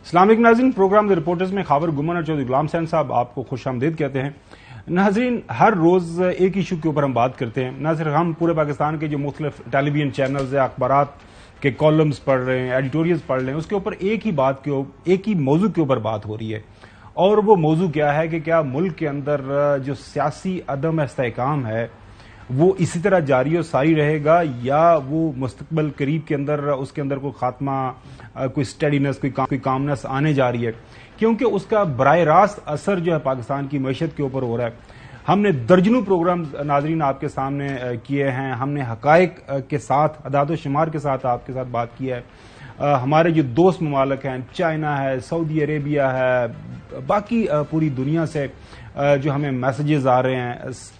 السلام علیکم ناظرین، پروگرام دی رپورٹرز میں خاور گمان اور چودھری غلام حسین صاحب آپ کو خوش آمدید کہتے ہیں۔ ناظرین، ہر روز ایک ایشو کے اوپر ہم بات کرتے ہیں، نہ صرف ہم پورے پاکستان کے جو مختلف ٹیلی ویژن چینلز ہیں، اخبارات کے کالمز پڑھ رہے ہیں، ایڈیٹوریلز پڑھ رہے ہیں، اس کے اوپر ایک ہی موضوع کے اوپر بات ہو رہی ہے، اور وہ موضوع کیا ہے کہ کیا ملک کے اندر جو سیاسی عدم استحکام ہے وہ اسی طرح جاری و ساری رہے گا، یا وہ مستقبل قریب کے اندر اس کے اندر کوئی خاتمہ، کوئی سٹیڈینس، کوئی کامنس آنے جا رہی ہے، کیونکہ اس کا براہ راست اثر جو ہے پاکستان کی معیشت کے اوپر ہو رہا ہے۔ ہم نے درجنوں پروگرام ناظرین آپ کے سامنے کیے ہیں، ہم نے حقائق کے ساتھ، اعداد و شمار کے ساتھ آپ کے ساتھ بات کی ہے۔ ہمارے جو دوست ممالک ہیں، چائنا ہے، سعودی عربیہ ہے، باقی پوری دنیا سے جو ہمیں میسیجز آ رہے ہیں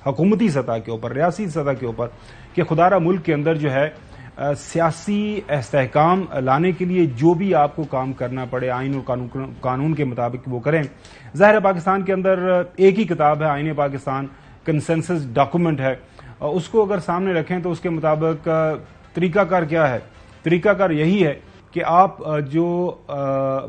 حکومتی سطح کے اوپر، ریاستی سطح کے اوپر، کہ خدارہ ملک کے اندر جو ہے سیاسی استحکام لانے کے لیے جو بھی آپ کو کام کرنا پڑے آئین اور قانون کے مطابق وہ کریں۔ ظاہر ہے پاکستان کے اندر ایک ہی کتاب ہے، آئین پاکستان، کنسنسس ڈاکومنٹ ہے، اس کو اگر سامنے رکھیں تو اس کے مطابق طریقہ کار کیا ہے؟ طریقہ کار یہی ہے کہ آپ جو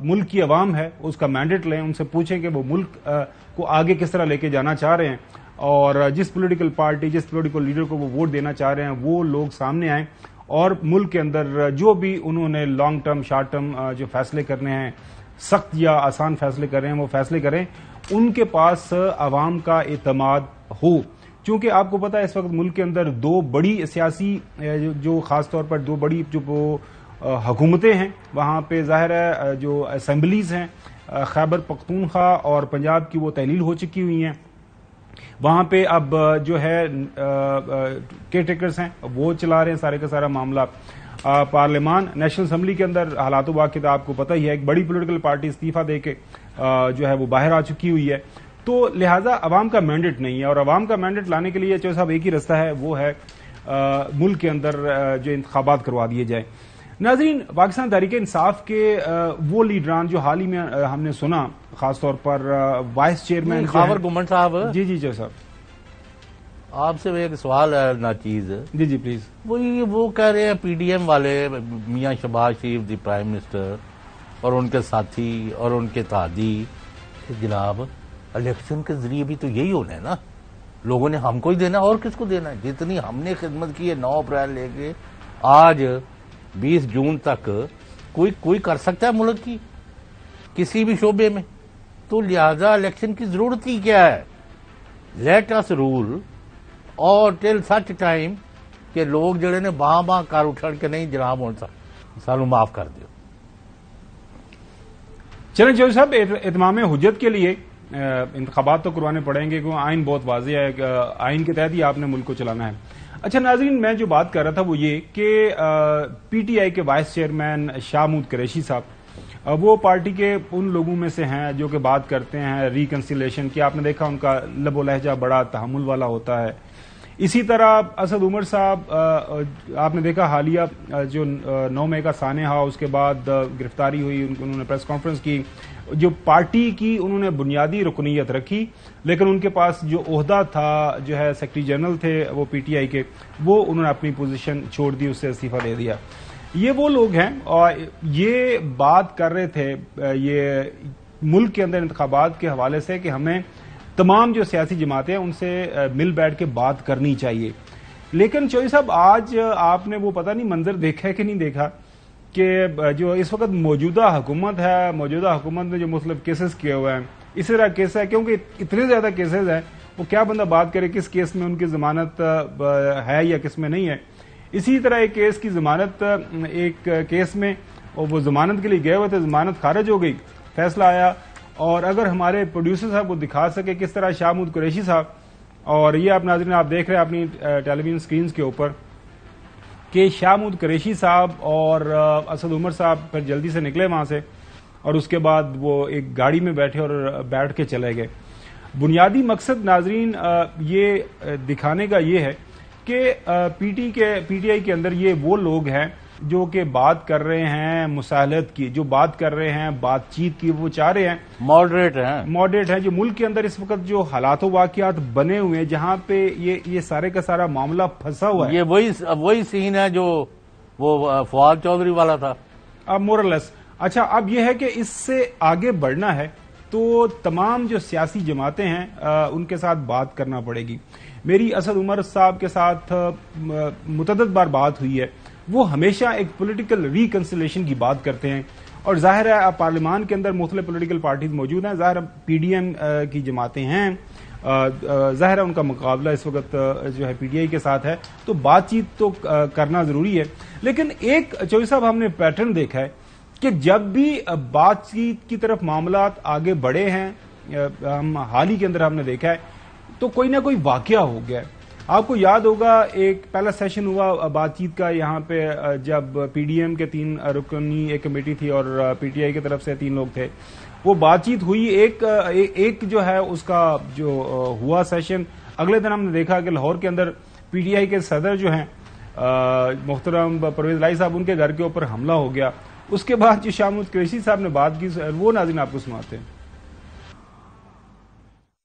ملک کی عوام ہے اس کا مینڈیٹ لیں، ان سے پوچھیں کہ وہ ملک کو آگے کس طرح لے کے جانا چاہ رہے ہیں، اور جس پولیٹیکل پارٹی، جس پولیٹیکل لیڈر کو وہ ووٹ دینا چاہ رہے ہیں وہ لوگ سامنے آئیں، اور ملک کے اندر جو بھی انہوں نے لانگ ٹرم، شارٹ ٹرم جو فیصلے کرنے ہیں، سخت یا آسان فیصلے کر رہے ہیں، وہ فیصلے کریں، ان کے پاس عوام کا اعتماد ہو۔ چونکہ آپ کو پتا ہے اس وقت ملک کے اندر دو بڑی سیاسی جو خاص طور پر دو بڑی جو حکومتیں ہیں، وہاں پہ ظاہر ہے جو اسمبلیز ہیں، خیبر پختونخوا اور پنجاب کی وہ تحلیل ہو چکی ہوئی ہیں، وہاں پہ اب جو ہے کیئر ٹیکرز ہیں وہ چلا رہے ہیں سارے کا سارا معاملہ۔ پارلیمان، نیشنل اسمبلی کے اندر حالات و واقعات آپ کو پتہ ہی ہے، ایک بڑی پولیٹیکل پارٹی استعفیٰ دے کے جو ہے وہ باہر آ چکی ہوئی ہے، تو لہٰذا عوام کا مینڈیٹ نہیں ہے، اور عوام کا مینڈیٹ لانے کے لیے چودھری صاحب ایک ہی رستہ ہے، وہ ہے ملک کے اندر جو انتخابات کروا دیے جائیں۔ ناظرین، پاکستان تحریک انصاف کے وہ لیڈران جو حال ہی میں ہم نے سنا، خاص طور پر وائس چیئرمین خاور گمن صاحب، جی چودھری صاحب آپ سے ایک سوال ہے ناچیز، جی پلیز۔ وہ کہہ رہے ہیں پی ڈی ایم والے، میاں شہباز شریف دی پرائم منسٹر اور ان کے ساتھی اور ان کے اتحادی، کہ جناب الیکشن کے ذریعے بھی تو یہی ہونا ہے نا، لوگوں نے ہم کو ہی دینا، اور کس کو دینا ہے؟ جتنی ہم نے خدمت کی ہے 9 اپریل لے کے آج 20 جون تک، کوئی کر سکتا ہے ملک کی کسی بھی شعبے میں، تو لہذا الیکشن کی ضرورت ہی کیا ہے؟ لیٹ اس رول، اور ٹل سچ ٹائم کہ لوگ جڑے نے باں کر اٹھڑ کے نہیں جناب ہوں سانو معاف کر دیو۔ چلیں چودھری صاحب، اتمام حجت کے لیے انتخابات تو کروانے پڑیں گے، کیونکہ آئین بہت واضح ہے، آئین کے تحت ہی آپ نے ملک کو چلانا ہے۔ اچھا ناظرین، میں جو بات کر رہا تھا وہ یہ کہ پی ٹی آئی کے وائس چیئرمین شاہ محمود قریشی صاحب، وہ پارٹی کے ان لوگوں میں سے ہیں جو کہ بات کرتے ہیں ریکنسیلیشن کی، آپ نے دیکھا ان کا لب و لہجہ بڑا تحمل والا ہوتا ہے۔ اسی طرح اسد عمر صاحب، آپ نے دیکھا حالیہ جو 9 مئی کا سانحہ، اس کے بعد گرفتاری ہوئی، انہوں نے پریس کانفرنس کی، جو پارٹی کی انہوں نے بنیادی رکنیت رکھی، لیکن ان کے پاس جو عہدہ تھا، جو ہے سیکرٹری جنرل تھے وہ پی ٹی آئی کے، وہ انہوں نے اپنی پوزیشن چھوڑ دی، اس سے استعفیٰ دے دیا۔ یہ وہ لوگ ہیں، اور یہ بات کر رہے تھے یہ ملک کے اندر انتخابات کے حوالے سے کہ ہمیں تمام جو سیاسی جماعتیں ہیں ان سے مل بیٹھ کے بات کرنی چاہیے۔ لیکن چودھری صاحب، آج آپ نے وہ پتہ نہیں منظر دیکھا ہے کہ نہیں دیکھا کہ جو اس وقت موجودہ حکومت ہے، موجودہ حکومت نے جو مختلف کیسز کیے ہوئے ہیں، اسی طرح کیس ہے، کیونکہ اتنے زیادہ کیسز ہیں، وہ کیا بندہ بات کرے کس کیس میں ان کی ضمانت ہے یا کس میں نہیں ہے۔ اسی طرح ایک کیس کی ضمانت، ایک کیس میں وہ ضمانت کے لیے گئے ہوئے تھے، ضمانت خارج ہو گئی، فیصلہ آیا، اور اگر ہمارے پروڈیوسر صاحب کو دکھا سکے کس طرح شاہ محمود قریشی صاحب، اور یہ آپ ناظرین آپ دیکھ رہے ہیں اپنی ٹیلی ویژن سکرینز کے اوپر کہ شاہ محمود قریشی صاحب اور اسد عمر صاحب پھر جلدی سے نکلے وہاں سے، اور اس کے بعد وہ ایک گاڑی میں بیٹھے اور بیٹھ کے چلے گئے۔ بنیادی مقصد ناظرین یہ دکھانے کا یہ ہے کہ پی ٹی آئی کے اندر یہ وہ لوگ ہیں جو کہ بات کر رہے ہیں مسالحت کی، جو بات کر رہے ہیں بات چیت کی، وہ چاہ رہے ہیں ماڈریٹ ہیں، جو ملک کے اندر اس وقت جو حالات و واقعات بنے ہوئے ہیں، جہاں پہ یہ سارے کا سارا معاملہ پھنسا ہوا ہے۔ یہ وہی سین ہے جو وہ فواد چودھری والا تھا، مورلیس اچھا، اب یہ ہے کہ اس سے آگے بڑھنا ہے تو تمام جو سیاسی جماعتیں ہیں ان کے ساتھ بات کرنا پڑے گی. میری اسد عمر صاحب کے ساتھ متعدد بار بات ہوئی ہے. وہ ہمیشہ ایک پولیٹیکل ریکنسلیشن کی بات کرتے ہیں، اور ظاہر ہے پارلیمان کے اندر مختلف پولیٹیکل پارٹیز موجود ہیں. ظاہر پی ڈی ایم کی جماعتیں ہیں، ظاہر ہے ان کا مقابلہ اس وقت جو ہے پی ٹی آئی کے ساتھ ہے، تو بات چیت تو کرنا ضروری ہے. لیکن ایک چوہدری صاحب ہم نے پیٹرن دیکھا ہے کہ جب بھی بات چیت کی طرف معاملات آگے بڑھے ہیں، ہم حال ہی کے اندر ہم نے دیکھا ہے تو کوئی نہ کوئی واقعہ ہو گیا ہے. آپ کو یاد ہوگا ایک پہلا سیشن ہوا بات چیت کا یہاں پہ جب پی ڈی ایم کے 3 رکنی ایک کمیٹی تھی اور پی ٹی آئی کی طرف سے 3 لوگ تھے. وہ بات چیت ہوئی، ایک جو ہے اس کا جو ہوا سیشن، اگلے دن ہم نے دیکھا کہ لاہور کے اندر پی ٹی آئی کے صدر جو ہیں محترم پرویز الہی صاحب، ان کے گھر کے اوپر حملہ ہو گیا. اس کے بعد جو شاہ محمود قریشی صاحب نے بات کی وہ ناظرین آپ کو سناتے ہیں.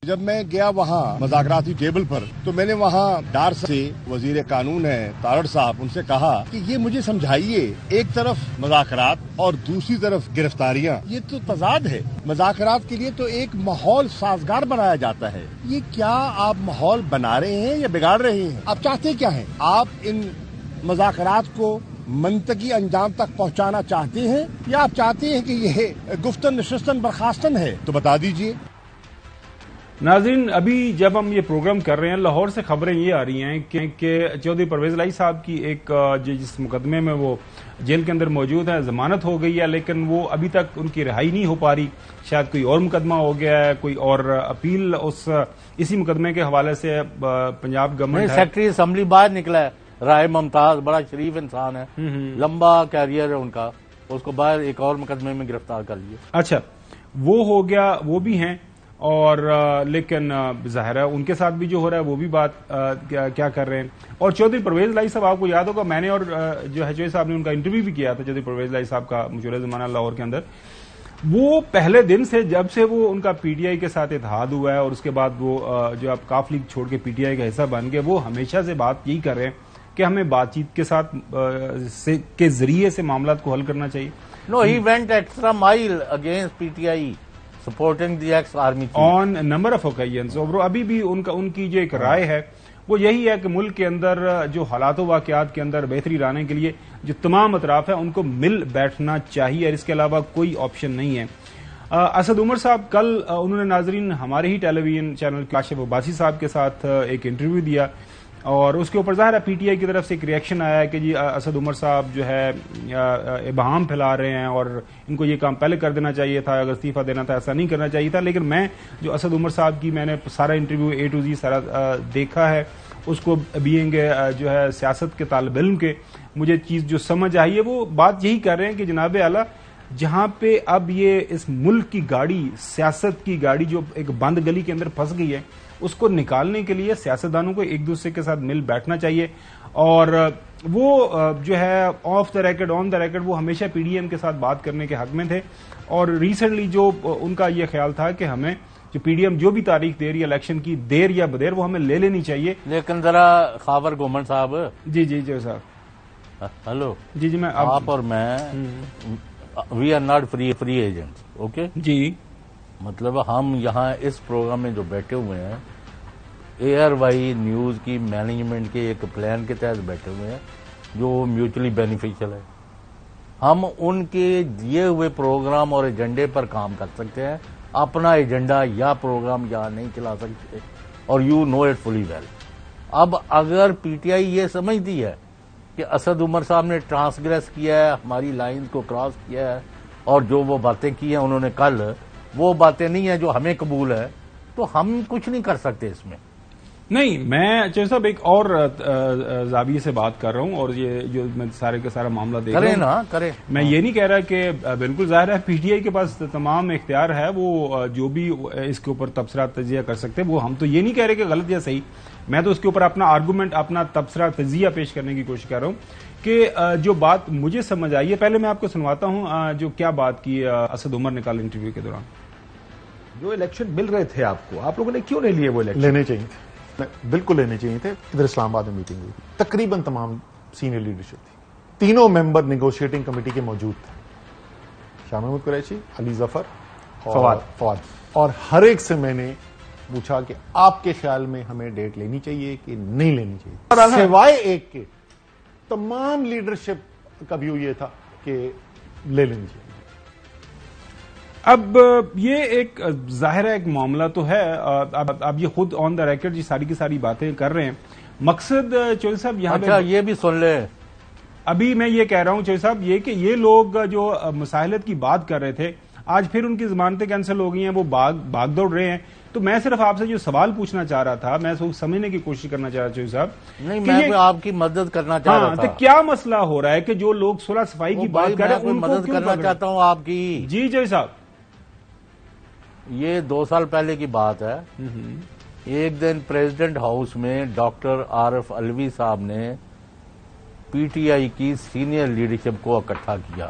جب میں گیا وہاں مذاکراتی ٹیبل پر تو میں نے وہاں ڈار سے وزیر قانون ہے تارڑ صاحب، ان سے کہا کہ یہ مجھے سمجھائیے، ایک طرف مذاکرات اور دوسری طرف گرفتاریاں، یہ تو تضاد ہے. مذاکرات کے لیے تو ایک ماحول سازگار بنایا جاتا ہے. یہ کیا آپ ماحول بنا رہے ہیں یا بگاڑ رہے ہیں؟ آپ چاہتے کیا ہیں؟ آپ ان مذاکرات کو منطقی انجام تک پہنچانا چاہتے ہیں یا آپ چاہتے ہیں کہ یہ گفتن نشستن برخاستن ہے؟ تو بتا دیجئے. ناظرین، ابھی جب ہم یہ پروگرام کر رہے ہیں لاہور سے خبریں یہ آ رہی ہیں کہ چودھری پرویز الہی صاحب کی ایک جس مقدمے میں وہ جیل کے اندر موجود ہیں ضمانت ہو گئی ہے، لیکن وہ ابھی تک ان کی رہائی نہیں ہو پا رہی. شاید کوئی اور مقدمہ ہو گیا ہے، کوئی اور اپیل اسی مقدمے کے حوالے سے پنجاب گورنمنٹ ہے. سیکرٹری اسمبلی باہر نکلا ہے، رائے ممتاز، بڑا شریف انسان ہے، لمبا کیریئر ہے ان کا، اس کو باہر ایک اور مقدمے میں گرفتار کر لیا. اچھا، وہ ہو گیا، وہ بھی ہیں. اور لیکن ظاہر ہے ان کے ساتھ بھی جو ہو رہا ہے وہ بھی بات کیا کر رہے ہیں. اور چودھری پرویز الہی صاحب، آپ کو یاد ہوگا میں نے اور جو ہے چودھری صاحب نے ان کا انٹرویو بھی کیا تھا چودھری پرویز الہی صاحب کا مشہور زمانہ لاہور کے اندر. وہ پہلے دن سے جب سے وہ ان کا پی ٹی آئی کے ساتھ اتحاد ہوا ہے اور اس کے بعد وہ جو اب کاف لیگ چھوڑ کے پی ٹی آئی کا حصہ بن گئے، وہ ہمیشہ سے بات یہی کر رہے ہیں کہ ہمیں بات چیت کے ساتھ کے ذریعے سے معاملات کو حل کرنا چاہیے. No, he went extra mile against PTI. supporting the ex-army chief. on a number of occasions. اور ابھی بھی ان کی جو ایک رائے ہے وہ یہی ہے کہ ملک کے اندر جو حالات و واقعات کے اندر بہتری لانے کے لیے جو تمام اطراف ہیں ان کو مل بیٹھنا چاہیے اور اس کے علاوہ کوئی آپشن نہیں ہے. اسد عمر صاحب کل انہوں نے ناظرین ہمارے ہی ٹیلی ویژن چینل کاشف عباسی صاحب کے ساتھ ایک انٹرویو دیا اور اس کے اوپر ظاہر ہے پی ٹی آئی کی طرف سے ایک ریئیکشن آیا ہے کہ جی اسد عمر صاحب جو ہے ابہام پھیلا رہے ہیں اور ان کو یہ کام پہلے کر دینا چاہیے تھا، اگر استعفیٰ دینا تھا ایسا نہیں کرنا چاہیے تھا. لیکن میں جو اسد عمر صاحب کی میں نے سارا انٹرویو اے ٹو زی سارا دیکھا ہے، اس کو بینگ جو ہے سیاست کے طالب علم کے مجھے چیز جو سمجھ آئی ہے وہ بات یہی کر رہے ہیں کہ جناب اعلیٰ جہاں پہ اب یہ اس ملک کی گاڑی، سیاست کی گاڑی جو ایک بند گلی کے اندر پھنس گئی ہے، اس کو نکالنے کے لیے سیاستدانوں کو ایک دوسرے کے ساتھ مل بیٹھنا چاہیے. اور وہ جو ہے of the record on the record وہ ہمیشہ پی ڈی ایم کے ساتھ بات کرنے کے حق میں تھے. اور ریسنٹلی جو ان کا یہ خیال تھا کہ ہمیں جو پی ڈی ایم جو بھی تاریخ دے رہی ہے الیکشن کی، دیر یا بدیر، وہ ہمیں لے لینی چاہیے. لیکن ذرا خاور گومن صاحب، جی صاحب، ہلو، جی میں آپ اور میں we are not free agents, okay جی، مطلب ہم یہاں اس پروگرام میں جو بیٹھے ہوئے ہیں اے آر وائی نیوز کی مینجمنٹ کے ایک پلان کے تحت بیٹھے ہوئے ہیں جو میوچلی بینیفیشل ہے. ہم ان کے دیے ہوئے پروگرام اور ایجنڈے پر کام کر سکتے ہیں، اپنا ایجنڈا یا پروگرام یہاں نہیں چلا سکتے، اور you know it fully well. اب اگر پی ٹی آئی یہ سمجھتی ہے کہ اسد عمر صاحب نے ٹرانسگریس کیا ہے، ہماری لائنز کو کراس کیا ہے، اور جو وہ باتیں کی ہیں انہوں نے کل، وہ باتیں نہیں ہیں جو ہمیں قبول ہے، تو ہم کچھ نہیں کر سکتے اس میں. نہیں، میں چودھری صاحب ایک اور زاویے سے بات کر رہا ہوں اور یہ جو میں سارے کا سارا معاملہ دیکھ رہا ہوں، کریں نا کریں. میں یہ نہیں کہہ رہا کہ بالکل ظاہر ہے پی ٹی آئی کے پاس تمام اختیار ہے، وہ جو بھی اس کے اوپر تبصرہ تجزیہ کر سکتے ہیں. وہ ہم تو یہ نہیں کہہ رہے کہ غلط یا صحیح، میں تو اس کے اوپر اپنا آرگومنٹ، اپنا تبصرہ تجزیہ پیش کرنے کی کوشش کر رہا ہوں کہ جو بات مجھے سمجھ آئی ہے. پہلے میں آپ کو سنواتا ہوں جو کیا بات کی اسد عمر نے کل انٹرویو کے دوران. جو الیکشن مل رہے تھے آپ کو، آپ لوگوں نے کیوں نہیں لیے وہ الیکشن؟ لینے چاہیے تھے، بالکل لینے چاہیے تھے. ادھر اسلام آباد میں میٹنگ ہوئی تھی، تقریباً تمام سینئر لیڈرشپ تھی، تینوں ممبر نیگوشیٹنگ کمیٹی کے موجود تھے. شاہ محمود قریشی، علی ظفر اور فواد، اور ہر ایک سے میں نے پوچھا کہ آپ کے خیال میں ہمیں ڈیٹ لینی چاہیے کہ نہیں لینی چاہیے، سوائے ایک کے تمام لیڈرشپ کا ویو یہ تھا کہ لے لینی چاہیے۔ اب یہ ایک ظاہر ہے ایک معاملہ تو ہے، اب یہ خود آن دا ریکارڈ یہ ساری کی ساری باتیں کر رہے ہیں۔ مقصد چوہدری صاحب یہاں اچھا یہ بھی سن لے، ابھی میں یہ کہہ رہا ہوں چوہدری صاحب یہ کہ یہ لوگ جو مساحلت کی بات کر رہے تھے آج پھر ان کی ضمانتیں کینسل ہو گئی ہیں، وہ بھاگ دوڑ رہے ہیں۔ تو میں صرف آپ سے جو سوال پوچھنا چاہ رہا تھا، میں سمجھنے کی کوشش کرنا چاہ رہا چوہدری صاحب، نہیں میں آپ کی مدد کرنا چاہ رہا تھا۔ تو کیا مسئلہ ہو رہا ہے کہ جو لوگ صلح صفائی کی بات کر رہے ہیں ان کو مدد کیوں کرنا پکڑ؟ چاہتا ہوں آپ کی۔ جی چوہدری صاحب، یہ 2 سال پہلے کی بات ہے، ایک دن پریزیڈنٹ ہاؤس میں ڈاکٹر عارف علوی صاحب نے پی ٹی آئی کی سینئر لیڈرشپ کو اکٹھا کیا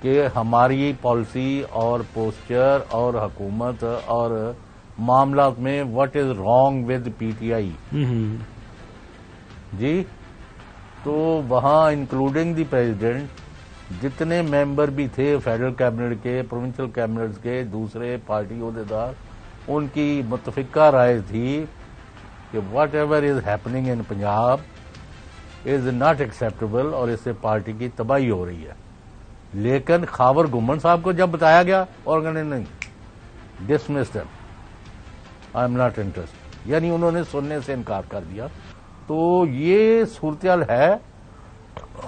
کہ ہماری پالیسی اور پوسچر اور حکومت اور معاملات میں what is wrong with P T I, جی تو وہاں انکلوڈنگ دی پریزیڈنٹ جتنے ممبر بھی تھے فیڈرل کیبنٹ کے، پروونشل کیبنٹ کے، دوسرے پارٹی عہدیدار، ان کی متفقہ رائے تھی کہ what ever is happening in Punjab is not acceptable اور اس سے پارٹی کی تباہی ہو رہی ہے۔ لیکن خاور گمن صاحب کو جب بتایا گیا اور انہوں نے نہیں، dismiss them, I am not interest, یعنی انہوں نے سننے سے انکار کر دیا۔ تو یہ صورتحال ہے۔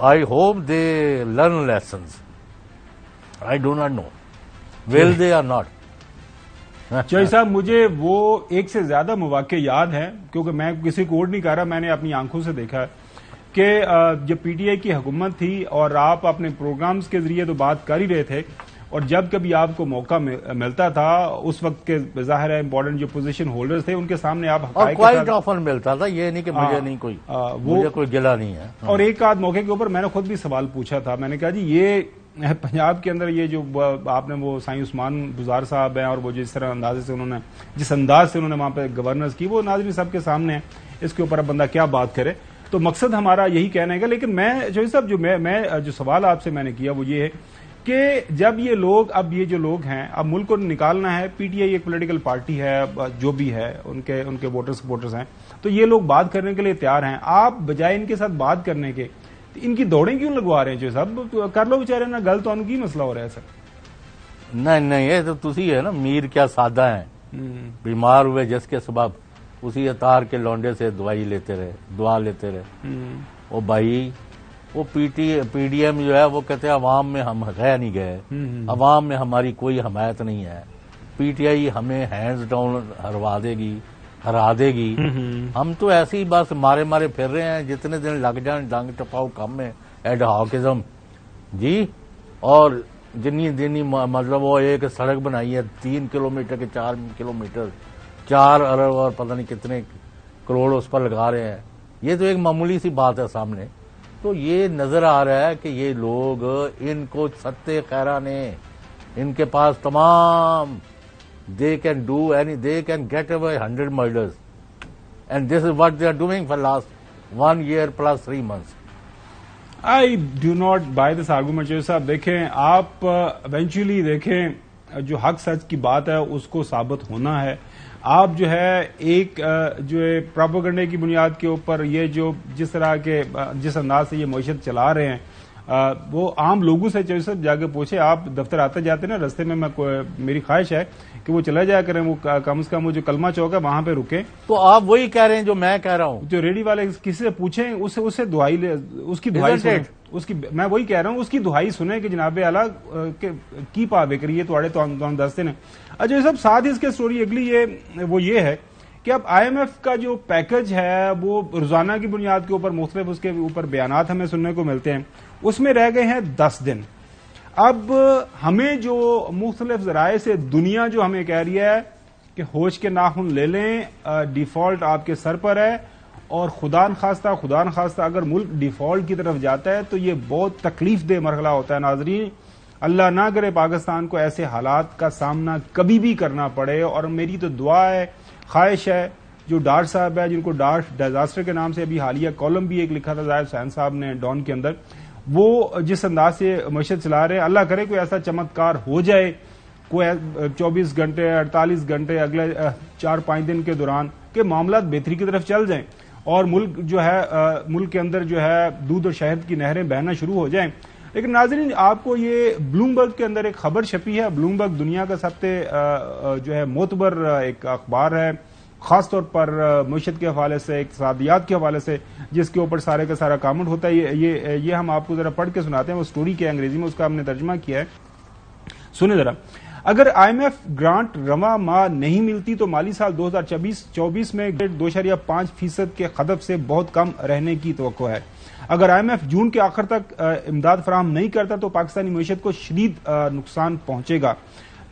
I hope they learn lessons. I do not know. Will they or not? Chaudhry صاحب مجھے وہ ایک سے زیادہ مواقع یاد ہیں، کیونکہ میں کسی کو اور نہیں کہہ رہا، میں نے اپنی آنکھوں سے دیکھا ہے کہ جب پی ٹی آئی کی حکومت تھی اور آپ اپنے پروگرامز کے ذریعے تو بات کر ہی رہے تھے، اور جب کبھی آپ کو موقع ملتا تھا اس وقت کے ظاہر ہے امپورٹنٹ جو پوزیشن ہولڈرز تھے ان کے سامنے آپ اور کوائٹ آفر ملتا تھا، یہ نہیں کہ مجھے نہیں کوئی مجھے کوئی گلا نہیں ہے۔ اور ایک آدھ موقع کے اوپر میں نے خود بھی سوال پوچھا تھا، میں نے کہا جی یہ پنجاب کے اندر یہ جو آپ نے وہ سائیں عثمان بزار صاحب ہیں اور وہ جس طرح انداز سے انہوں نے وہاں پہ گورننس کی، وہ ناظرین سب کے سامنے ہے، اس کے اوپر اب بندہ کیا بات کرے۔ تو مقصد ہمارا یہی کہنے کا، لیکن میں چوہدری صاحب جو سوال آپ سے میں نے کیا وہ یہ ہے کہ جب یہ لوگ اب یہ جو لوگ ہیں اب ملک کو نکالنا ہے، پی ٹی آئی ایک پولیٹیکل پارٹی ہے جو بھی ہے، ان کے ووٹر سپورٹرز ہیں، تو یہ لوگ بات کرنے کے لیے تیار ہیں، آپ بجائے ان کے ساتھ بات کرنے کے ان کی دوڑیں کیوں لگوا رہے ہیں؟ جو صاحب کر لو بیچارے نا، گل تو ان کی مسئلہ ہو رہا ہے سر۔ نہیں یہ تو تسی ہے نا، میر کیا سادہ ہیں، بیمار ہوئے جس کے سبب اسی اتار کے لونڈے سے دعا لیتے رہے۔ وہ بھائی وہ پی ڈی ایم جو ہے وہ کہتے ہیں عوام میں ہم گئے نہیں گئے، عوام میں ہماری کوئی حمایت نہیں ہے، پی ٹی آئی ہمیں ہینڈز ڈاؤن ہرا دے گی، ہم تو ایسے ہی بس مارے پھر رہے ہیں، جتنے دن لگ جائیں ڈنگ ٹپاؤ کم ہے، ایڈ ہاکزم جی۔ اور جنی دینی مطلب وہ ایک سڑک بنائی ہے 3 کلومیٹر کے 4 کلومیٹر، 4 ارب اور پتہ نہیں کتنے کروڑ اس پر لگا رہے ہیں، یہ تو ایک معمولی سی بات ہے سامنے۔ تو یہ نظر آ رہا ہے کہ یہ لوگ ان کو ستے خیرہ نے، ان کے پاس تمام they can do they can get away 100 murders and this is what they are doing for last 1 year plus 3 months. I do not buy this argument Chaudhry صاحب۔ دیکھیں آپ ایونچولی دیکھیں جو حق سچ کی بات ہے اس کو ثابت ہونا ہے۔ آپ جو ہے ایک جو پروپیگنڈے کی بنیاد کے اوپر یہ جو جس انداز سے یہ معیشت چلا رہے ہیں، وہ عام لوگوں سے چوہدری صاحب جا کے پوچھے، آپ دفتر آتے جاتے نا رستے میں میری خواہش ہے کہ وہ چلا جایا کریں، وہ کم از کم وہ جو کلمہ چوک ہے وہاں پہ رکیں، تو آپ وہی کہہ رہے ہیں جو میں کہہ رہا ہوں، جو ریڈی والے کسی سے پوچھیں اسے دعائی اس کی دعائی سنیں، میں وہی کہہ رہا ہوں اس کی دعائی سنیں کہ جناب اعلیٰ کی پا بکری ہے تھوڑے تو دستے نے۔ اچھا صاحب ساتھ ہی اس کے سٹوری اگلی وہ یہ ہے کہ اب آئی ایم ایف کا جو پیکج ہے وہ روزانہ کی بنیاد کے اوپر مختلف اس کے اوپر بیانات ہمیں سننے کو ملتے ہیں، اس میں رہ گئے ہیں 10 دن۔ اب ہمیں جو مختلف ذرائع سے دنیا جو ہمیں کہہ رہی ہے کہ ہوش کے ناخن لے لیں، ڈیفالٹ آپ کے سر پر ہے، اور خدا نخواستہ اگر ملک ڈیفالٹ کی طرف جاتا ہے تو یہ بہت تکلیف دہ مرحلہ ہوتا ہے۔ ناظرین اللہ نہ کرے پاکستان کو ایسے حالات کا سامنا کبھی بھی کرنا پڑے، اور میری تو دعا ہے، خواہش ہے، جو ڈارٹ صاحب ہے جن کو ڈارٹ ڈیزاسٹر کے نام سے ابھی حالیہ کالم بھی ایک لکھا تھا زاہد حسین صاحب نے ڈان کے اندر، وہ جس انداز سے معیشت چلا رہے ہیں، اللہ کرے کوئی ایسا چمتکار ہو جائے، کوئی 24 گھنٹے 48 گھنٹے اگلے 4-5 دن کے دوران کہ معاملات بہتری کی طرف چل جائیں اور ملک جو ہے ملک کے اندر جو ہے دودھ اور شہد کی نہریں بہنا شروع ہو جائیں. لیکن ناظرین، آپ کو یہ بلومبرگ کے اندر ایک خبر چھپی ہے. بلومبرگ دنیا کا سب سے جو ہے معتبر ایک اخبار ہے، خاص طور پر معیشت کے حوالے سے، اقتصادیات کے حوالے سے، جس کے اوپر سارے کا سارا کامنٹ ہوتا ہے. یہ ہم آپ کو ذرا پڑھ کے سناتے ہیں. وہ سٹوری کے انگریزی میں اس کا ہم نے ترجمہ کیا ہے، سنیں ذرا. اگر آئی ایم ایف گرانٹ رواں ماہ نہیں ملتی تو مالی سال 2024 میں 2.5% کے خطب سے بہت کم رہنے کی توقع ہے. اگر آئی ایم ایف جون کے آخر تک امداد فراہم نہیں کرتا تو پاکستانی معیشت کو شدید نقصان پہنچے گا.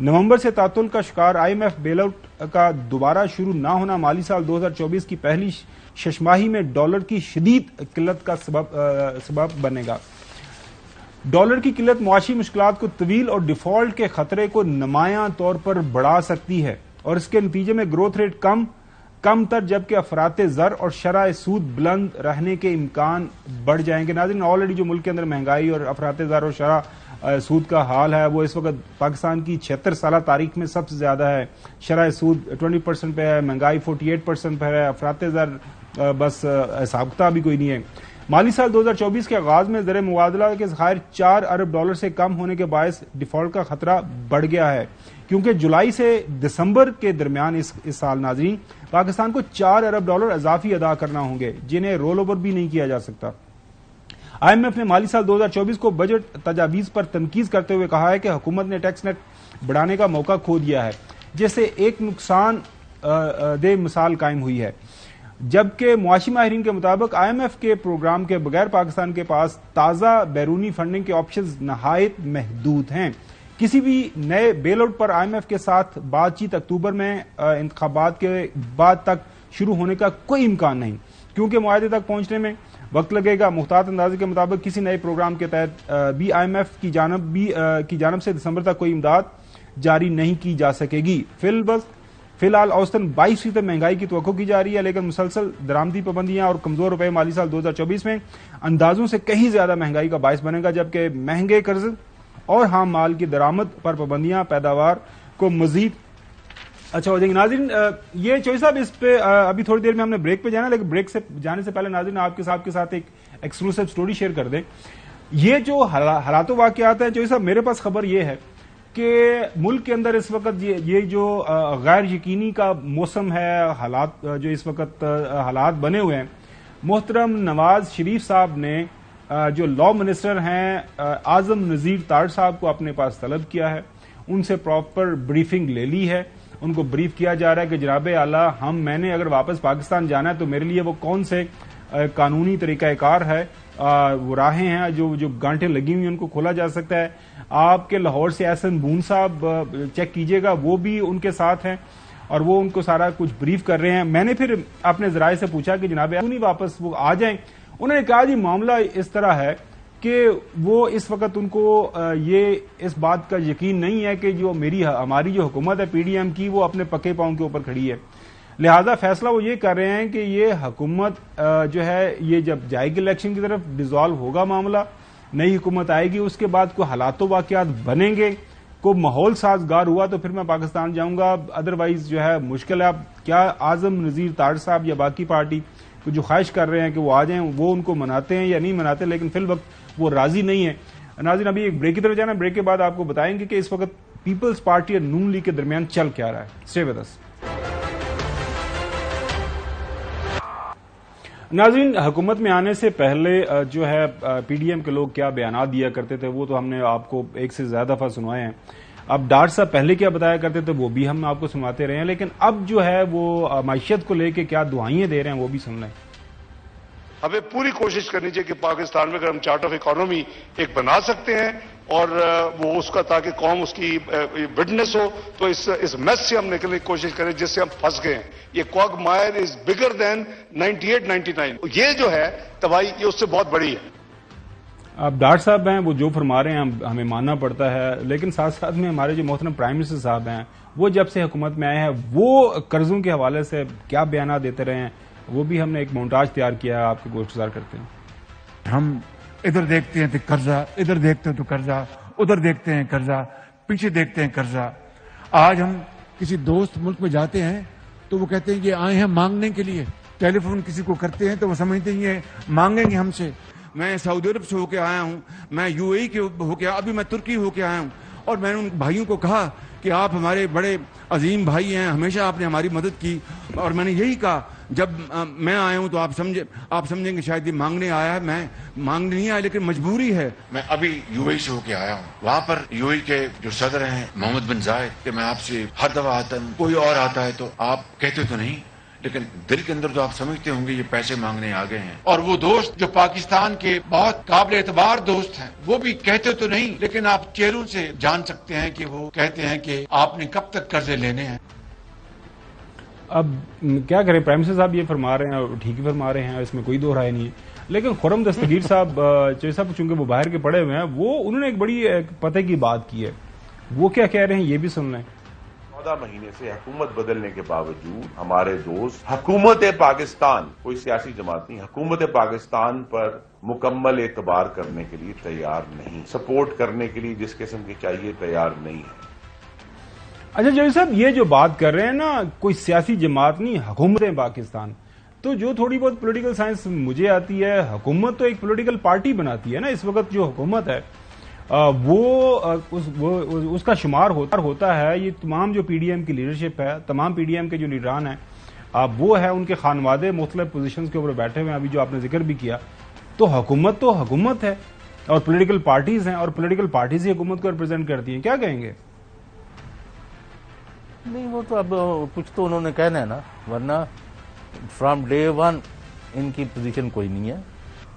نومبر سے تعطل کا شکار I am F bailout کا دوبارہ شروع نہ ہونا مالی سال 2024 کی پہلی ششماہی میں ڈالر کی شدید قلت کا سبب بنے گا. ڈالر کی قلت معاشی مشکلات کو طویل اور ڈیفالٹ کے خطرے کو نمایاں طور پر بڑھا سکتی ہے اور اس کے نتیجے میں گروتھ ریٹ کم تر جبکہ افراط زر اور شرح سود بلند رہنے کے امکان بڑھ جائیں گے. ناظرین، آلریڈی جو ملک کے اندر مہنگائی اور افراط زر اور شرح سود کا حال ہے وہ اس وقت پاکستان کی 76 سالہ تاریخ میں سب سے زیادہ ہے. شرح سود 20% پہ ہے، مہنگائی 48% پہ ہے، افراط زر بس حساب کتاب بھی کوئی نہیں ہے. مالی سال 2024 کے آغاز میں زر مبادلہ کے ذخائر $4 ارب سے کم ہونے کے باعث ڈیفالٹ کا خطرہ بڑھ گیا ہے، کیونکہ جولائی سے دسمبر کے درمیان اس سال ناظرین پاکستان کو $4 ارب اضافی ادا کرنا ہوں گے، جنہیں رول اوور بھی نہیں کیا جا سکتا. آئی ایم ایف نے مالی سال 2024 کو بجٹ تجاویز پر تنقید کرتے ہوئے کہا ہے کہ حکومت نے ٹیکس نیٹ بڑھانے کا موقع کھو دیا ہے، جس سے ایک نقصان دہ مثال قائم ہوئی ہے. جبکہ معاشی ماہرین کے مطابق آئی ایم ایف کے پروگرام کے بغیر پاکستان کے پاس تازہ بیرونی فنڈنگ کے آپشنز نہایت محدود ہیں. کسی بھی نئے بیل آؤٹ پر آئی ایم ایف کے ساتھ بات چیت اکتوبر میں انتخابات کے بعد تک شروع ہونے کا کوئی امکان نہیں، کیونکہ معاہدے تک پہنچنے میں وقت لگے گا. محتاط اندازے کے مطابق کسی نئے پروگرام کے تحت بھی آئی ایم ایف کی جانب سے دسمبر تک کوئی امداد جاری نہیں کی جا سکے گی. فی الحال اوسطاً 22% مہنگائی کی توقع کی جا رہی ہے، لیکن مسلسل درآمدی پابندیاں اور کمزور روپے مالی سال 2024 میں اندازوں سے کہیں زیادہ مہنگائی کا باعث بنے گا، جبکہ مہنگے قرض اور خام مال کی درآمد پر پابندیاں پیداوار کو مزید اچھا ہو جائیں گے. ناظرین، یہ چوہی صاحب اس پہ ابھی تھوڑی دیر میں ہم نے بریک پہ جانا، لیکن بریک سے جانے سے پہلے ناظرین آپ کے ساتھ ایک ایکسکلوسیو سٹوری شیئر کر دیں. یہ جو حالات و واقعات ہیں چوہی صاحب، میرے پاس خبر یہ ہے کہ ملک کے اندر اس وقت یہ جو غیر یقینی کا موسم ہے، حالات جو اس وقت حالات بنے ہوئے ہیں، محترم نواز شریف صاحب نے جو لا منسٹر ہیں اعظم نذیر تارڑ صاحب کو اپنے پاس طلب کیا ہے، ان سے پراپر بریفنگ لے لی ہے. ان کو بریف کیا جا رہا ہے کہ جناب اعلیٰ میں نے اگر واپس پاکستان جانا ہے تو میرے لیے وہ کون سے قانونی طریقہ کار ہے، وہ راہیں ہیں جو گانٹیں لگی ہوئی ان کو کھولا جا سکتا ہے. آپ کے لاہور سے احسن بون صاحب چیک کیجئے گا، وہ بھی ان کے ساتھ ہیں اور وہ ان کو سارا کچھ بریف کر رہے ہیں. میں نے پھر اپنے ذرائع سے پوچھا کہ جناب نہیں واپس وہ آ جائیں. انہوں نے کہا جی معاملہ اس طرح ہے کہ وہ اس وقت ان کو یہ اس بات کا یقین نہیں ہے کہ جو ہماری جو حکومت ہے پی ڈی ایم کی وہ اپنے پکے پاؤں کے اوپر کھڑی ہے، لہذا فیصلہ وہ یہ کر رہے ہیں کہ یہ حکومت جو ہے یہ جب جائے گی الیکشن کی طرف ڈیزالو ہوگا معاملہ، نئی حکومت آئے گی، اس کے بعد کوئی حالات و واقعات بنیں گے، کوئی ماحول سازگار ہوا تو پھر میں پاکستان جاؤں گا، ادروائز جو ہے مشکل ہے. اب کیا اعظم نذیر تارڑ صاحب یا باقی پارٹی کو جو خواہش کر رہے ہیں کہ وہ آ جائیں وہ ان کو مناتے ہیں یا نہیں مناتے، لیکن فی الوقت وہ راضی نہیں ہے. ناظرین، ابھی ایک بریک کی طرف جانا، بریک کے بعد آپ کو بتائیں گے کہ اس وقت پیپلز پارٹی اور نون لیگ کے درمیان چل کیا رہا ہے. Stay with us. ناظرین، حکومت میں آنے سے پہلے جو ہے پی ڈی ایم کے لوگ کیا بیانات دیا کرتے تھے وہ تو ہم نے آپ کو ایک سے زیادہ دفعہ سنوائے ہیں. اب ڈاکٹر صاحب پہلے کیا بتایا کرتے تھے وہ بھی ہم آپ کو سنواتے رہے ہیں، لیکن اب جو ہے وہ معیشت کو لے کے کیا دعائیں دے رہے ہیں وہ بھی سن لیں. ہمیں پوری کوشش کرنی چاہیے کہ پاکستان میں اگر ہم چارٹ آف اکانومی ایک بنا سکتے ہیں اور وہ اس کا تاکہ قوم اس کی وٹنس ہو تو اس میس سے ہم نکلنے کی کوشش کریں جس سے ہم پھنس گئے ہیں. یہ کوگ مائر از بگر دین 98-99. یہ جو ہے تباہی یہ اس سے بہت بڑی ہے. اب ڈاکٹر صاحب ہیں وہ جو فرما رہے ہیں ہمیں ماننا پڑتا ہے، لیکن ساتھ ساتھ میں ہمارے جو محترم پرائم منسٹر صاحب ہیں وہ جب سے حکومت میں آئے ہیں وہ قرضوں کے حوالے سے کیا بیانات دیتے رہے ہیں وہ بھی ہم نے ایک مونٹاج تیار کیا ہے، آپ کو گوشت گزار کرتے ہیں. ہم ادھر دیکھتے ہیں تو قرضہ، ادھر دیکھتے ہیں تو قرضہ، ادھر دیکھتے ہیں قرضہ، پیچھے دیکھتے ہیں قرضہ. آج ہم کسی دوست ملک میں جاتے ہیں تو وہ کہتے ہیں یہ آئے ہیں مانگنے کے لیے. ٹیلی فون کسی کو کرتے ہیں تو وہ سمجھتے ہیں یہ مانگیں گے ہم سے. میں سعودی عرب سے ہو کے آیا ہوں، میں یو اے کے ہو کے، ابھی میں ترکی ہو کے آیا ہوں، اور میں نے ان بھائیوں کو کہا کہ آپ ہمارے بڑے عظیم بھائی ہیں، ہمیشہ آپ نے ہماری مدد کی. اور میں نے یہی کہا جب میں آیا ہوں تو آپ سمجھیں گے شاید یہ مانگنے آیا ہے. میں مانگنے نہیں آیا لیکن مجبوری ہے. میں ابھی یو اے سے ہو کے آیا ہوں، وہاں پر یو اے کے جو صدر ہیں محمد بن زائد، کہ میں آپ سے ہر دفعہ آتا ہوں، کوئی اور آتا ہے تو آپ کہتے تو نہیں، لیکن دل کے اندر تو آپ سمجھتے ہوں گے یہ پیسے مانگنے آ گئے ہیں. اور وہ دوست جو پاکستان کے بہت قابل اعتبار دوست ہیں، وہ بھی کہتے تو نہیں، لیکن آپ چہروں سے جان سکتے ہیں کہ وہ کہتے ہیں کہ آپ نے کب تک قرضے لینے ہیں. اب کیا کریں، پرائم منسٹر صاحب یہ فرما رہے ہیں اور ٹھیک ہی فرما رہے ہیں، اس میں کوئی دو رائے نہیں ہے. لیکن خرم دستگیر صاحب صاحب چونکہ وہ باہر کے پڑے ہوئے ہیں، وہ انہوں نے ایک بڑی پتہ کی بات کی ہے. وہ کیا کہہ رہے ہیں یہ بھی سن لیں. 14 مہینے سے حکومت بدلنے کے باوجود ہمارے دوست حکومت پاکستان، کوئی سیاسی جماعت نہیں، حکومت پاکستان پر مکمل اعتبار کرنے کے لیے تیار نہیں، سپورٹ کرنے کے لیے جس قسم کی چاہیے تیار نہیں ہے. اچھا جوئی صاحب، یہ جو بات کر رہے ہیں نا، کوئی سیاسی جماعت نہیں، حکومت پاکستان، تو جو تھوڑی بہت پولیٹیکل سائنس مجھے آتی ہے، حکومت تو ایک پولیٹیکل پارٹی بناتی ہے نا. اس وقت جو حکومت ہے وہ اس کا شمار ہوتا ہے یہ تمام جو پی ڈی ایم کی لیڈرشپ ہے، تمام پی ڈی ایم کے جو لیڈران ہیں وہ ہے، ان کے خانوادے مختلف پوزیشنز کے اوپر بیٹھے ہوئے ہیں. ابھی جو آپ نے ذکر بھی کیا، تو حکومت ہے اور پولیٹیکل پارٹیز ہیں، اور پولیٹیکل پارٹیز ہی حکومت کو ریپرزینٹ کرتی ہیں. کیا کہیں گے؟ نہیں، وہ تو اب کچھ تو انہوں نے کہنا ہے نا، ورنہ فرام ڈے ون ان کی پوزیشن کوئی نہیں ہے،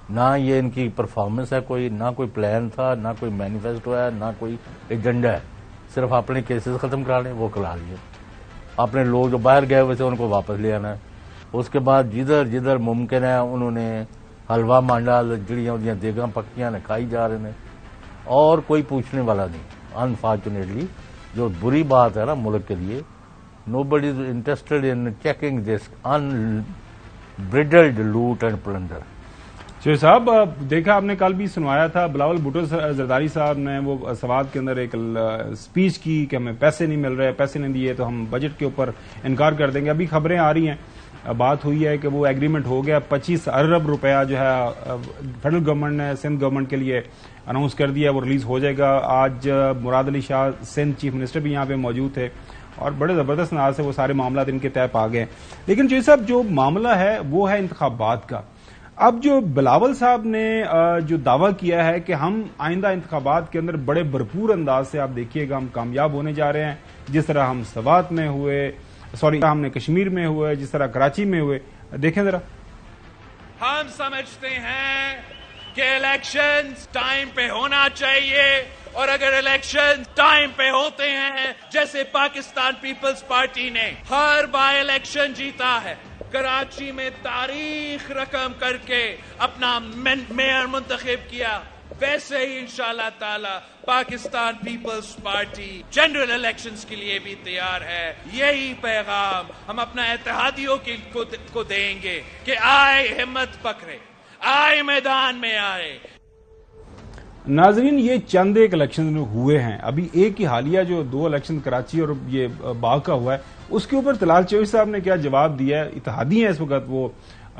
نہ یہ ان کی پرفارمنس ہے کوئی، نہ کوئی پلان تھا، نہ کوئی مینیفیسٹو ہے، نہ کوئی ایجنڈا ہے. صرف اپنے کیسز ختم کرا لیں، وہ کرا لیے. اپنے لوگ جو باہر گئے ہوئے تھے ان کو واپس لے آنا ہے. اس کے بعد جدھر ممکن ہے انہوں نے حلوہ مانڈا، جڑیاں اودیاں دیگاں پکیاں نے کھائی جا رہے ہیں، اور کوئی پوچھنے والا نہیں. انفارچونیٹلی جو بری بات ہے نا ملک کے لیے، نو بڈی از انٹرسٹڈ ان چیکنگ دس انبریڈلڈ لوٹ اینڈ پلنڈر. شیر صاحب، دیکھا آپ نے کل بھی سنوایا تھا، بلاول بھٹو زرداری صاحب نے وہ سوات کے اندر ایک سپیچ کی کہ ہمیں پیسے نہیں مل رہے، پیسے نہیں دیے تو ہم بجٹ کے اوپر انکار کر دیں گے. ابھی خبریں آ رہی ہیں، بات ہوئی ہے کہ وہ ایگریمنٹ ہو گیا، 25 ارب روپیہ جو ہے فیڈرل گورنمنٹ نے سندھ گورنمنٹ کے لیے اناؤنس کر دیا، وہ ریلیز ہو جائے گا. آج مراد علی شاہ سندھ چیف منسٹر بھی یہاں پہ موجود تھے اور بڑے زبردست انداز سے وہ سارے معاملات ان کے طے پا گئے. لیکن جو صاحب جو معاملہ ہے وہ ہے انتخابات کا. اب جو بلاول صاحب نے جو دعویٰ کیا ہے کہ ہم آئندہ انتخابات کے اندر بڑے بھرپور انداز سے، آپ دیکھیے گا، ہم کامیاب ہونے جا رہے ہیں، جس طرح ہم سوات میں ہوئے، ہم نے کشمیر میں ہوئے، جس طرح کراچی میں ہوئے. دیکھیں ذرا. ہم سمجھتے ہیں کہ الیکشن ٹائم پہ ہونا چاہیے، اور اگر الیکشن ٹائم پہ ہوتے ہیں، جیسے پاکستان پیپلز پارٹی نے ہر بائی الیکشن جیتا ہے، کراچی میں تاریخ رقم کر کے اپنا میئر منتخب کیا، ویسے ہی انشاءاللہ تعالی Pakistan Peoples Party general elections کے لیے بھی تیار ہے. یہی پیغام ہم اپنا اتحادیوں کو دیں گے کہ آئے ہمت پکڑے، آئے میدان میں آئے. ناظرین، یہ چند ایک الیکشن ہوئے ہیں، ابھی ایک ہی حالیہ جو 2 الیکشن کراچی اور یہ باغ کا ہوا ہے، اس کے اوپر طلال چوہدری صاحب نے کیا جواب دیا ہے. اتحادی ہیں اس وقت، وہ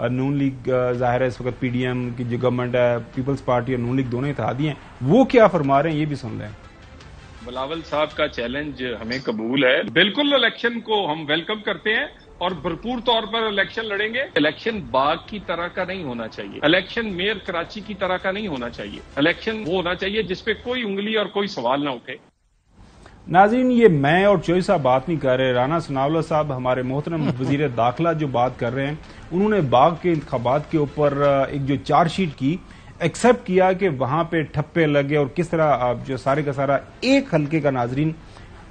نون لیگ ظاہر ہے اس وقت پی ڈی ایم کی جو گورنمنٹ ہے، پیپلز پارٹی اور نون لیگ دونوں اتحادی ہیں، وہ کیا فرما رہے ہیں یہ بھی سن لیں. بلاول صاحب کا چیلنج ہمیں قبول ہے، بالکل الیکشن کو ہم ویلکم کرتے ہیں اور بھرپور طور پر الیکشن لڑیں گے. الیکشن باغ کی طرح کا نہیں ہونا چاہیے، الیکشن میئر کراچی کی طرح کا نہیں ہونا چاہیے. الیکشن وہ ہونا چاہیے جس پہ کوئی انگلی اور کوئی سوال نہ اٹھے. ناظرین، یہ میں اور چوہدری صاحب بات نہیں کر رہے، رانا ثناءاللہ صاحب ہمارے محترم وزیر داخلہ جو بات کر رہے ہیں، انہوں نے باغ کے انتخابات کے اوپر ایک جو چارج شیٹ کی، ایکسپٹ کیا کہ وہاں پہ ٹھپے لگے اور کس طرح جو سارے کا سارا ایک حلقے کا، ناظرین،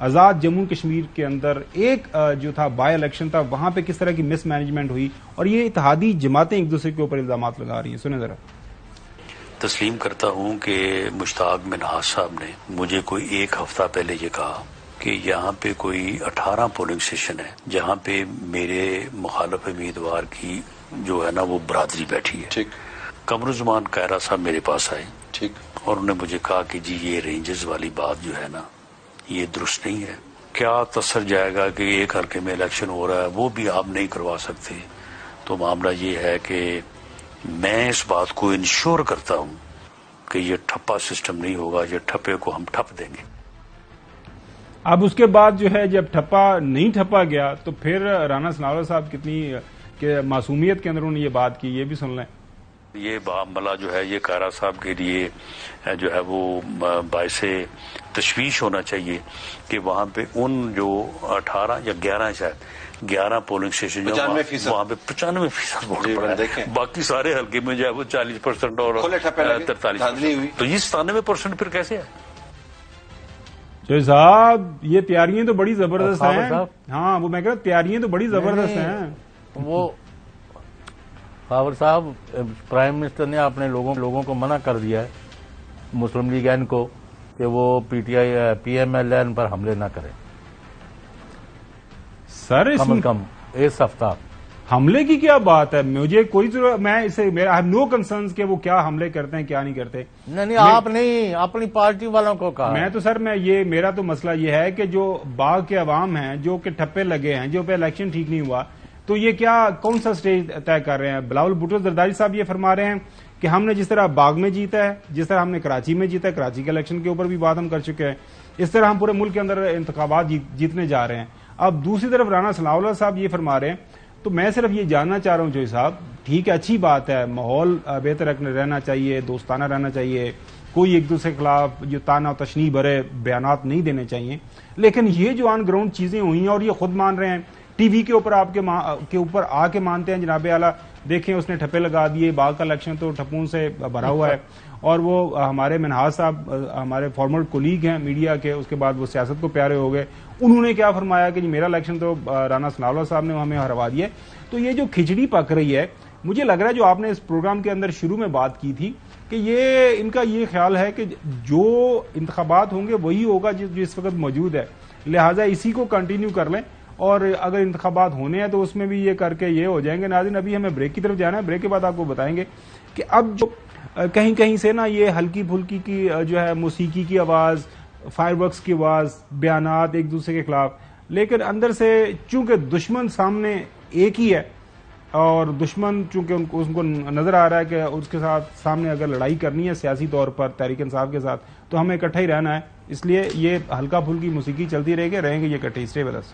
آزاد جموں کشمیر کے اندر ایک جو تھا بائی الیکشن تھا، وہاں پہ کس طرح کی مس مینجمنٹ ہوئی، اور یہ اتحادی جماعتیں ایک دوسرے کے اوپر الزامات لگا رہی ہیں. سنیں ذرا. تسلیم کرتا ہوں کہ مشتاق منہاج صاحب نے مجھے کوئی 1 ہفتہ پہلے یہ کہا کہ یہاں پہ کوئی 18 پولنگ اسٹیشن ہے جہاں پہ میرے مخالف امیدوار کی جو ہے نا وہ برادری بیٹھی ہے. ٹھیک. قمرالزمان کائرہ صاحب میرے پاس آئے ٹھیک اور انہوں نے مجھے کہا کہ جی یہ رینجز والی بات جو ہے نا یہ درست نہیں ہے. کیا تصر جائے گا کہ ایک حلقے میں الیکشن ہو رہا ہے وہ بھی آپ نہیں کروا سکتے. تو معاملہ یہ ہے کہ میں اس بات کو انشور کرتا ہوں کہ یہ ٹھپا سسٹم نہیں ہوگا, یہ ٹھپے کو ہم ٹھپ دیں گے. اب اس کے بعد جو ہے جب ٹھپا نہیں ٹھپا گیا تو پھر رانا ثناءاللہ صاحب کتنی کہ معصومیت کے اندر انہوں نے یہ بات کی, یہ بھی سن لیں. یہ معاملہ جو ہے یہ کائرہ صاحب کے لیے جو ہے وہ باعث تشویش ہونا چاہیے کہ وہاں پہ ان جو 18 یا 11 شاید 11 پولنگ اسٹیشن جو وہاں پہ 95% ووٹ پڑا ہے, باقی سارے حلقے میں جو ہے وہ 40% اور 43%. تو یہ 97% پھر کیسے ہے؟ جو صاحب یہ تیاریاں تو بڑی زبردست ہیں. ہاں وہ میں کہہ رہا تیاریاں تو بڑی زبردست ہیں. وہ خاور صاحب پرائم منسٹر نے اپنے لوگوں کو منع کر دیا ہے مسلم لیگ این کو کہ وہ پی ایم ایل این پر حملے نہ کریں. سر کم از کم اس ہفتہ حملے کی کیا بات ہے؟ مجھے کوئی ضرورت, میں اسے میرا آئی ہیو نو کنسرنز کہ وہ کیا حملے کرتے ہیں کیا نہیں کرتے. نہیں آپ نہیں اپنی پارٹی والوں کو کہا. میں تو سر میرا تو مسئلہ یہ ہے کہ جو باغ کے عوام ہیں جو کہ ٹھپے لگے ہیں, جو پہ الیکشن ٹھیک نہیں ہوا, تو یہ کیا کون سا سٹیج طے کر رہے ہیں؟ بلاول بھٹو زرداری صاحب یہ فرما رہے ہیں کہ ہم نے جس طرح باغ میں جیتا ہے, جس طرح ہم نے کراچی میں جیتا ہے, کراچی کے الیکشن کے اوپر بھی بات ہم کر چکے ہیں, اس طرح ہم پورے ملک کے اندر انتخابات جیتنے جا رہے ہیں. اب دوسری طرف رانا ثناءاللہ صاحب یہ فرما رہے ہیں. تو میں صرف یہ جاننا چاہ رہا ہوں جوئی صاحب, ٹھیک ہے اچھی بات ہے, ماحول بہتر رہنا چاہیے, دوستانہ رہنا چاہیے, کوئی ایک دوسرے کے خلاف جو تانا و تشنیع بھرے بیانات نہیں دینے چاہیے, لیکن یہ جو آن گراؤنڈ چیزیں ہوئی ہیں اور یہ خود مان رہے ہیں, ٹی وی کے اوپر آپ کے اوپر آ کے مانتے ہیں جناب اعلیٰ دیکھیں اس نے ٹھپے لگا دیے, باغ کا الیکشن تو ٹھپوں سے بھرا ہوا ہے. اور وہ ہمارے منہاج صاحب ہمارے فارمر کولیگ ہیں میڈیا کے, اس کے بعد وہ سیاست کو پیارے ہو گئے, انہوں نے کیا فرمایا کہ جی میرا الیکشن تو رانا ثناءاللہ صاحب نے ہمیں ہروا دیا. تو یہ جو کھچڑی پک رہی ہے, مجھے لگ رہا ہے جو آپ نے اس پروگرام کے اندر شروع میں بات کی تھی کہ یہ ان کا یہ خیال ہے کہ جو انتخابات ہوں گے وہی ہوگا جو اس وقت موجود ہے, لہٰذا اسی کو کنٹینیو کر لیں, اور اگر انتخابات ہونے ہیں تو اس میں بھی یہ کر کے یہ ہو جائیں گے. ناظرین ابھی ہمیں بریک کی طرف جانا ہے, بریک کے بعد آپ کو بتائیں گے کہ اب جو کہیں کہیں سے نا یہ ہلکی پھلکی کی جو ہے موسیقی کی آواز, فائر ورکس کی آواز, بیانات ایک دوسرے کے خلاف, لیکن اندر سے چونکہ دشمن سامنے ایک ہی ہے اور دشمن چونکہ اس کو نظر آ رہا ہے کہ اس کے ساتھ سامنے اگر لڑائی کرنی ہے سیاسی طور پر تحریک انصاف کے ساتھ تو ہمیں اکٹھا ہی رہنا ہے, اس لیے یہ ہلکا پھلکی موسیقی چلتی رہے گی, رہیں گے یہ اکٹھے. Stay with us.